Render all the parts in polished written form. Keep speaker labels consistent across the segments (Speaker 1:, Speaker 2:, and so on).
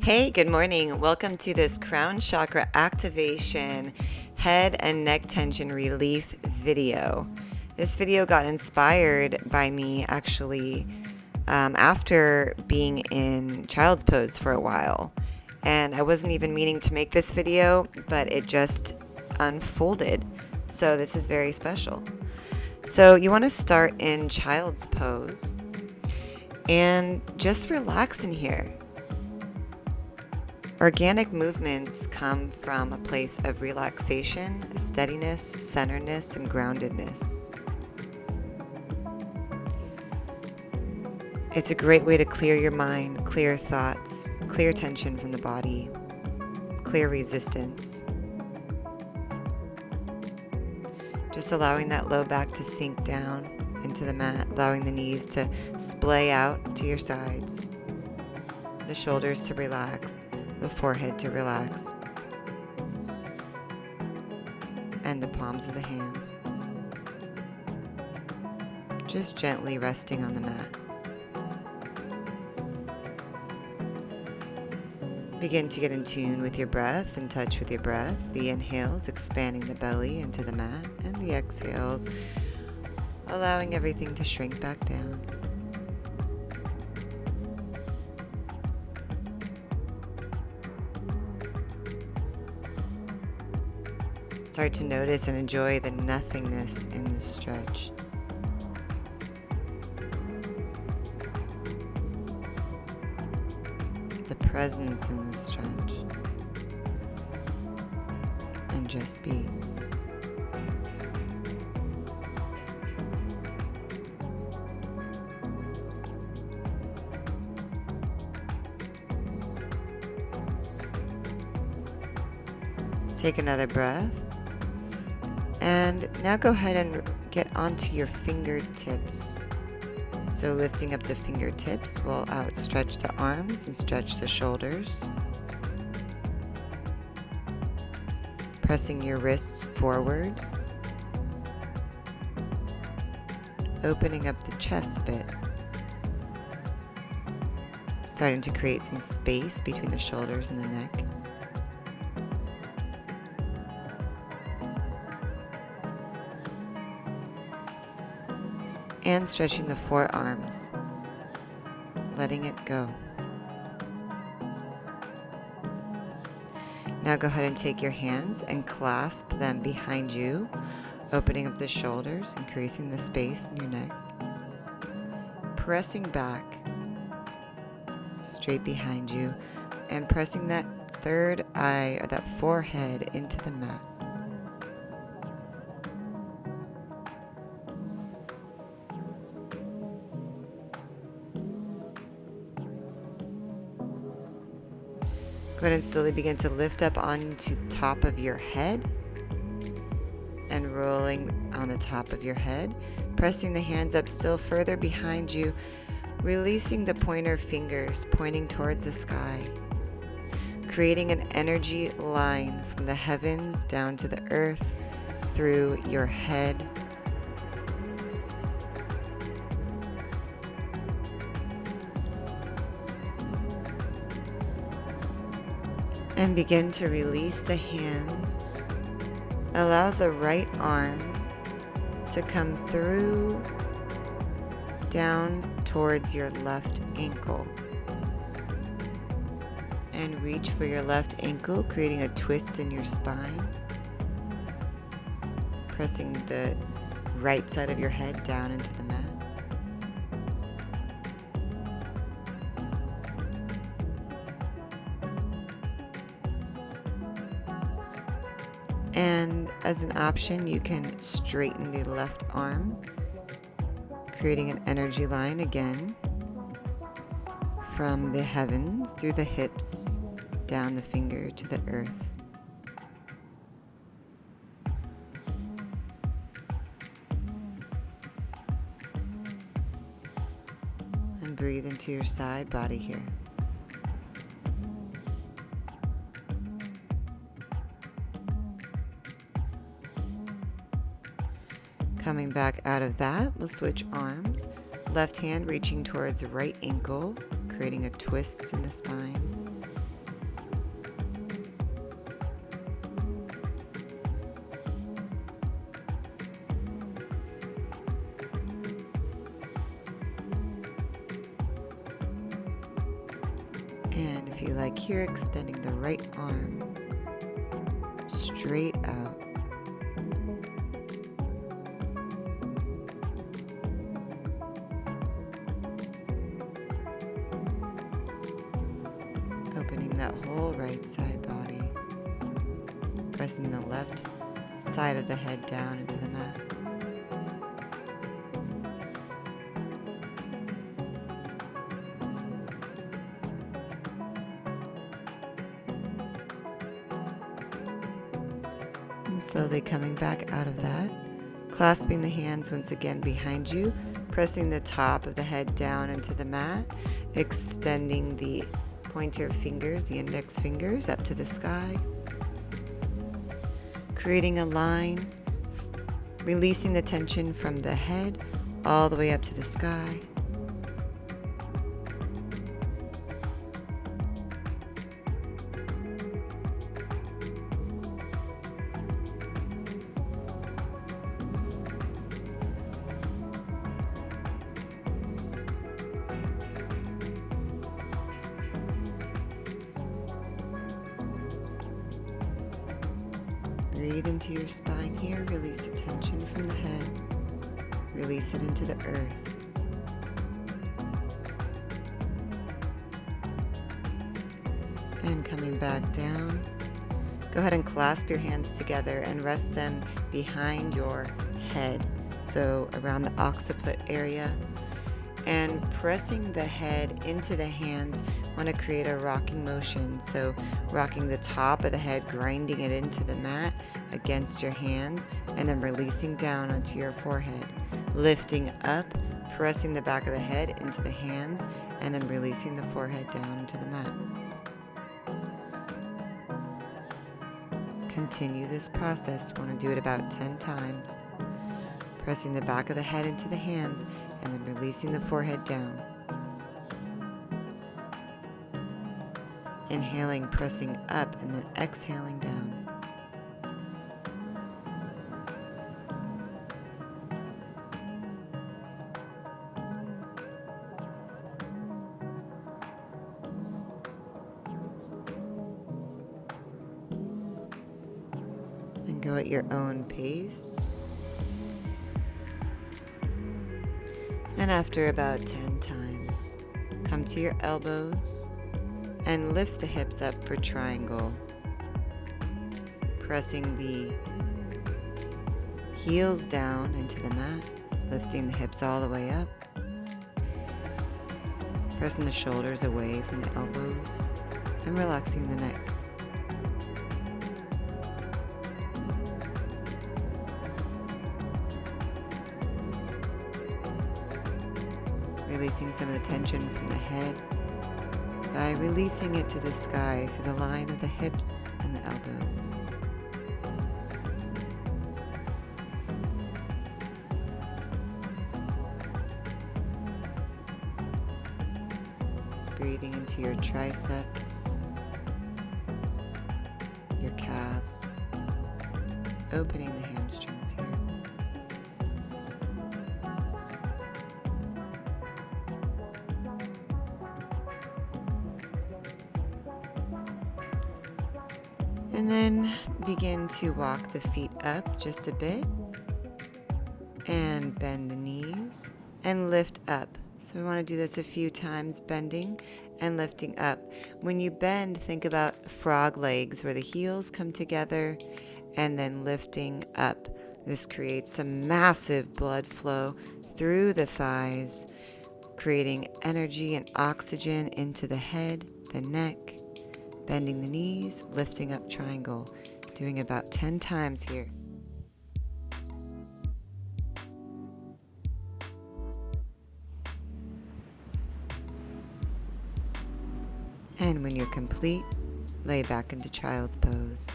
Speaker 1: Hey, good morning. Welcome to this crown chakra activation, head and neck tension relief video. This video got inspired by me actually after being in child's pose for a while. And I wasn't even meaning to make this video, but it just unfolded. So this is very special. So you want to start in child's pose and just relax in here. Organic movements come from a place of relaxation, steadiness, centeredness, and groundedness. It's a great way to clear your mind, clear thoughts, clear tension from the body, clear resistance. Just allowing that low back to sink down into the mat, allowing the knees to splay out to your sides, the shoulders to relax, the forehead to relax, and the palms of the hands. Just gently resting on the mat. Begin to get in tune with your breath, in touch with your breath. The inhales, expanding the belly into the mat, and the exhales, allowing everything to shrink back down. Start to notice and enjoy the nothingness in this stretch. The presence in this stretch. And just be. Take another breath. And now go ahead and get onto your fingertips. So lifting up the fingertips will outstretch the arms and stretch the shoulders. Pressing your wrists forward. Opening up the chest a bit. Starting to create some space between the shoulders and the neck. And stretching the forearms, letting it go. Now go ahead and take your hands and clasp them behind you, opening up the shoulders, increasing the space in your neck. Pressing back, straight behind you, and pressing that third eye or that forehead into the mat. Go ahead and slowly begin to lift up onto the top of your head and rolling on the top of your head, pressing the hands up still further behind you, releasing the pointer fingers pointing towards the sky, creating an energy line from the heavens down to the earth through your head. And begin to release the hands. Allow the right arm to come through down towards your left ankle. And reach for your left ankle, creating a twist in your spine. Pressing the right side of your head down into the mat. And as an option, you can straighten the left arm, creating an energy line again from the heavens through the hips, down the finger to the earth. And breathe into your side body here. Coming back out of that, we'll switch arms. Left hand reaching towards right ankle, creating a twist in the spine. And if you like here, extending the right arm straight out. Opening that whole right side body. Pressing the left side of the head down into the mat. And slowly coming back out of that, clasping the hands once again behind you, pressing the top of the head down into the mat, extending the pointer fingers, the index fingers up to the sky, creating a line, releasing the tension from the head all the way up to the sky. Breathe into your spine here, release the tension from the head, release it into the earth. And coming back down, go ahead and clasp your hands together and rest them behind your head, so around the occiput area. And pressing the head into the hands, want to create a rocking motion. So rocking the top of the head, grinding it into the mat against your hands, and then releasing down onto your forehead. Lifting up, pressing the back of the head into the hands, and then releasing the forehead down into the mat. Continue this process. You want to do it about 10 times. Pressing the back of the head into the hands, and then releasing the forehead down. Inhaling, pressing up, and then exhaling down. And go at your own pace. And after about 10 times, come to your elbows and lift the hips up for triangle. Pressing the heels down into the mat, lifting the hips all the way up. Pressing the shoulders away from the elbows and relaxing the neck. Releasing some of the tension from the head by releasing it to the sky through the line of the hips and the elbows. Breathing into your triceps, your calves, opening the hamstrings here. And then begin to walk the feet up just a bit and bend the knees and lift up. So we want to do this a few times, bending and lifting up. When you bend, think about frog legs where the heels come together and then lifting up. This creates some massive blood flow through the thighs, creating energy and oxygen into the head, the neck. Bending the knees, lifting up triangle. Doing about 10 times here. And when you're complete, lay back into child's pose.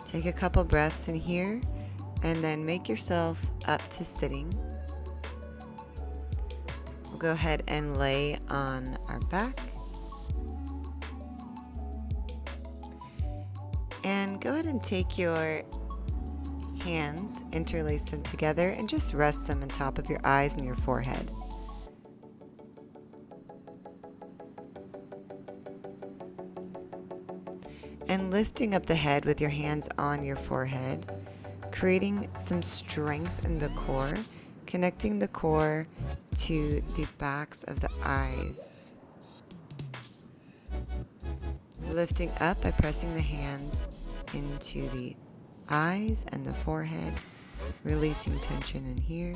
Speaker 1: Take a couple breaths in here. And then make yourself up to sitting. We'll go ahead and lay on our back. And go ahead and take your hands, interlace them together, and just rest them on top of your eyes and your forehead. And lifting up the head with your hands on your forehead, creating some strength in the core, connecting the core to the backs of the eyes. Lifting up by pressing the hands into the eyes and the forehead, releasing tension in here,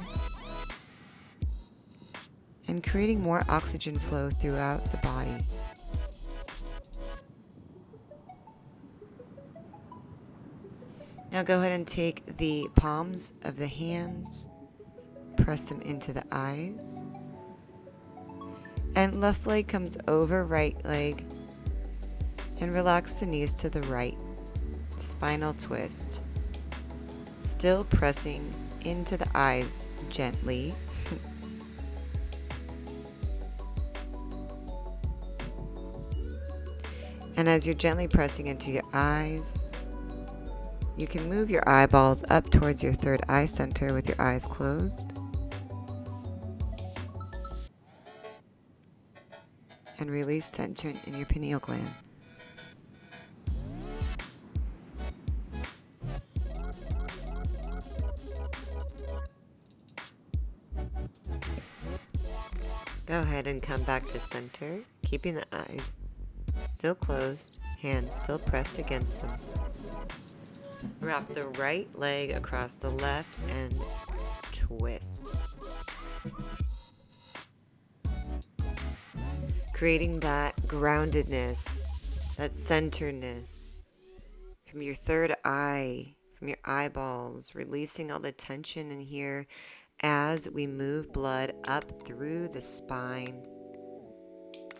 Speaker 1: and creating more oxygen flow throughout the body. Now go ahead and take the palms of the hands, press them into the eyes, and left leg comes over right leg, and relax the knees to the right, spinal twist, still pressing into the eyes gently. And as you're gently pressing into your eyes, you can move your eyeballs up towards your third eye center with your eyes closed. And release tension in your pineal gland. Go ahead and come back to center, keeping the eyes still closed, hands still pressed against them. Wrap the right leg across the left and twist. Creating that groundedness, that centeredness from your third eye, from your eyeballs, releasing all the tension in here as we move blood up through the spine,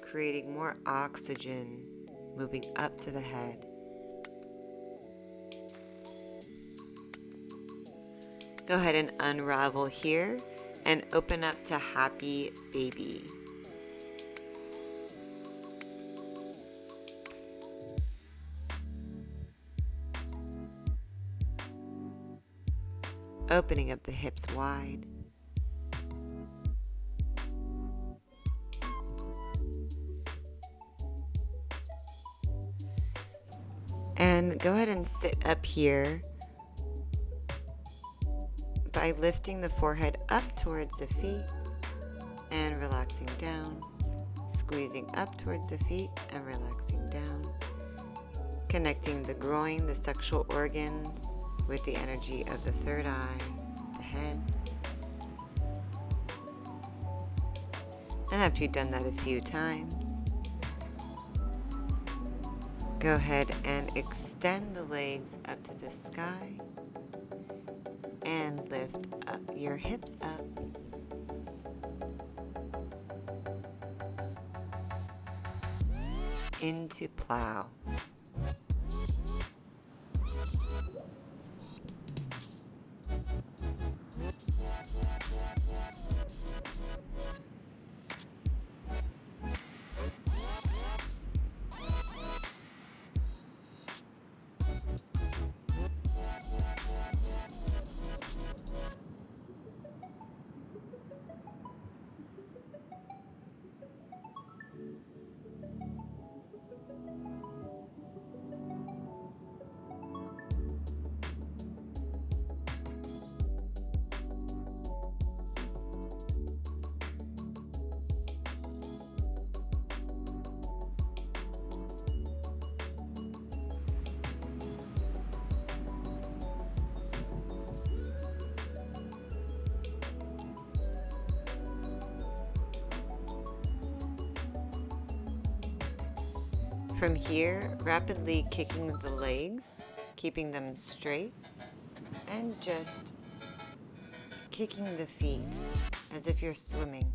Speaker 1: creating more oxygen, moving up to the head. Go ahead and unravel here and open up to happy baby. Opening up the hips wide. And go ahead and sit up here by lifting the forehead up towards the feet and relaxing down, squeezing up towards the feet and relaxing down, connecting the groin, the sexual organs, with the energy of the third eye, the head. And after you've done that a few times, go ahead and extend the legs up to the sky and lift up your hips up. Into plow. From here, rapidly kicking the legs, keeping them straight, and just kicking the feet as if you're swimming.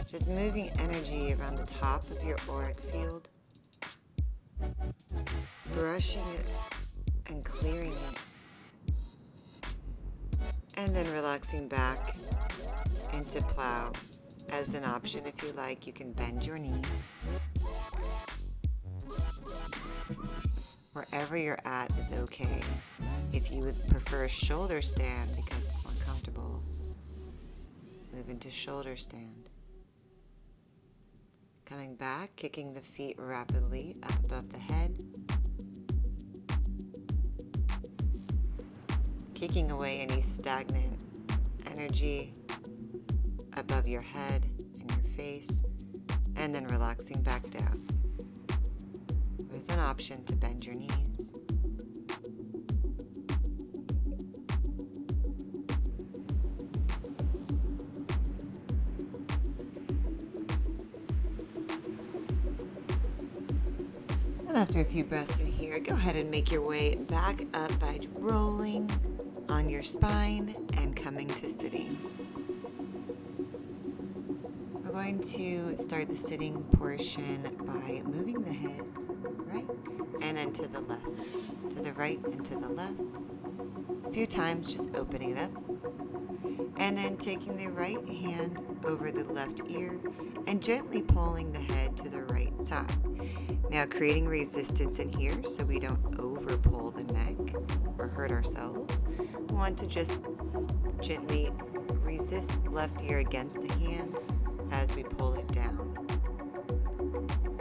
Speaker 1: Just moving energy around the top of your auric field, brushing it and clearing it, and then relaxing back into plow. As an option, if you like, you can bend your knees. Wherever you're at is okay. If if you would prefer a shoulder stand because it's more comfortable, move into shoulder stand. Coming back, kicking the feet rapidly up above the head. Kicking away any stagnant energy above your head and your face, and then relaxing back down with an option to bend your knees. And after a few breaths in here, go ahead and make your way back up by rolling on your spine and coming to sitting. We're going to start the sitting portion by moving the head to the right and then to the left, to the right and to the left. A few times, just opening it up. And then taking the right hand over the left ear and gently pulling the head to the right side. Now creating resistance in here so we don't over pull the neck or hurt ourselves. We want to just gently resist left ear against the hand as we pull it down.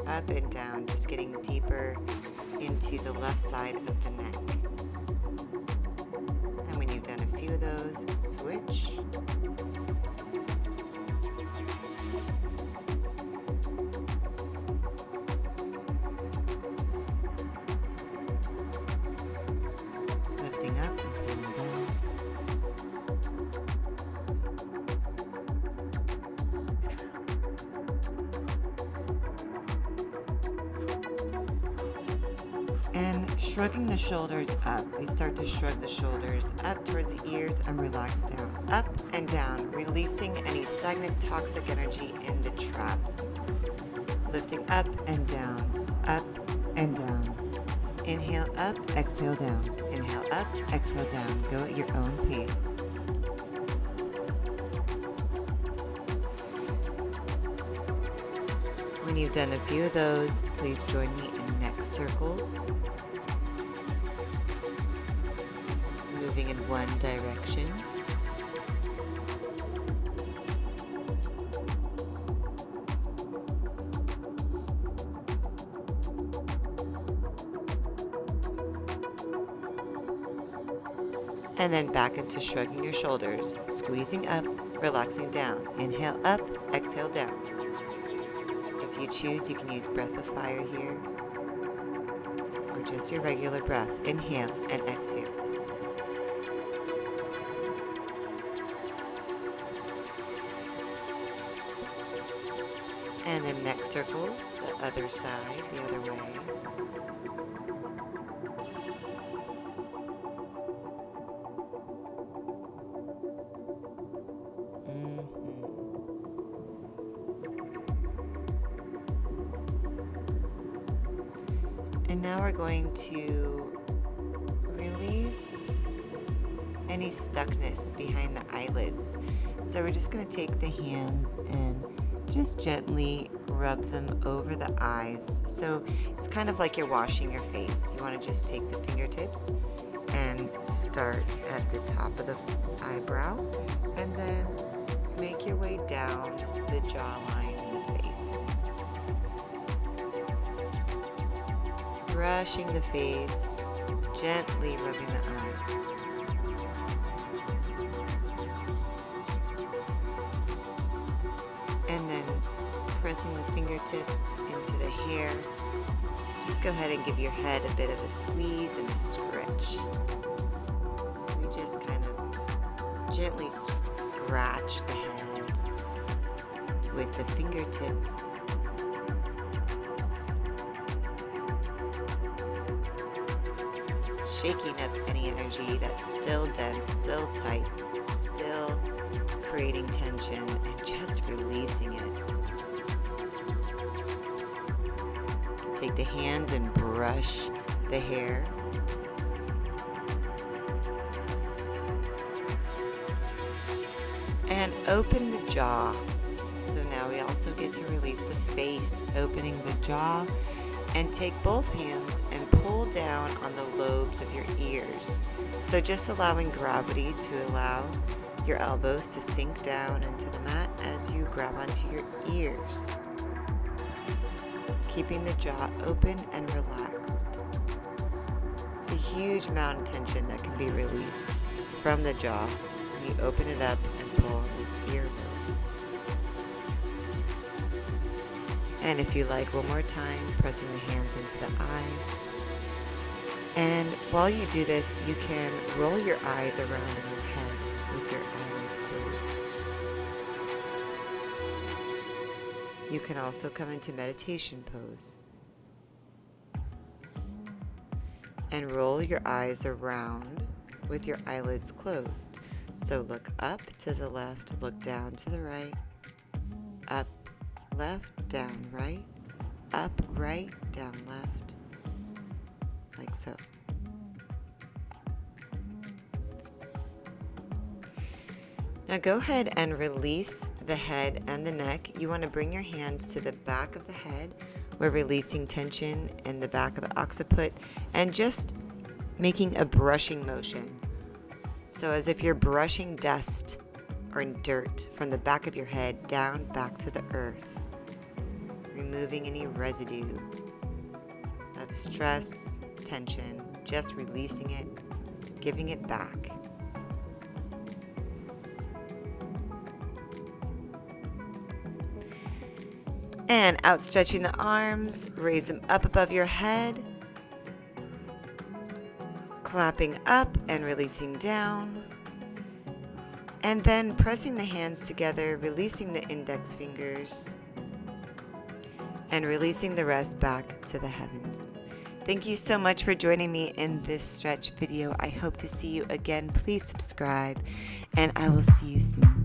Speaker 1: Up and down, just getting deeper into the left side of the neck. And when you've done a few of those, switch. Lifting up and pulling down. And shrugging the shoulders up. We start to shrug the shoulders up towards the ears and relax down. Up and down, releasing any stagnant toxic energy in the traps. Lifting up and down, up and down. Inhale up, exhale down. Inhale up, exhale down. Go at your own pace. When you've done a few of those, please join me in neck circles. Moving in one direction. And then back into shrugging your shoulders, squeezing up, relaxing down. Inhale up, exhale down. If you choose, you can use breath of fire here, or just your regular breath. Inhale and exhale. And then neck circles, the other side, the other way. And now we're going to release any stuckness behind the eyelids. So we're just going to take the hands and just gently rub them over the eyes. So it's kind of like you're washing your face. You want to just take the fingertips and start at the top of the eyebrow and then make your way down the jawline and the face. Brushing the face, gently rubbing the eyes. And then pressing the fingertips into the hair. Just go ahead and give your head a bit of a squeeze and a stretch. So we just kind of gently scratch the head with the fingertips. Shaking up any energy that's still dense, still tight, still creating tension, and just releasing it. Take the hands and brush the hair. And open the jaw. So now we also get to release the face, opening the jaw And take both hands and pull down on the lobes of your ears. So just allowing gravity to allow your elbows to sink down into the mat as you grab onto your ears. Keeping the jaw open and relaxed. It's a huge amount of tension that can be released from the jaw when you open it up and pull with ear lobes. And if you like, one more time, pressing the hands into the eyes. And while you do this, you can roll your eyes around in your head with your eyelids closed. You can also come into meditation pose. And roll your eyes around with your eyelids closed. So look up to the left, look down to the right, up, left, down, right, up, right, down, left, like so. Now go ahead and release the head and the neck. You want to bring your hands to the back of the head. We're releasing tension in the back of the occiput and just making a brushing motion. So as if you're brushing dust or dirt from the back of your head down back to the earth, removing any residue of stress, tension, just releasing it, giving it back. And outstretching the arms, raise them up above your head, clapping up and releasing down, and then pressing the hands together, releasing the index fingers, and releasing the rest back to the heavens. Thank you so much for joining me in this stretch video. I hope to see you again. Please subscribe, and I will see you soon.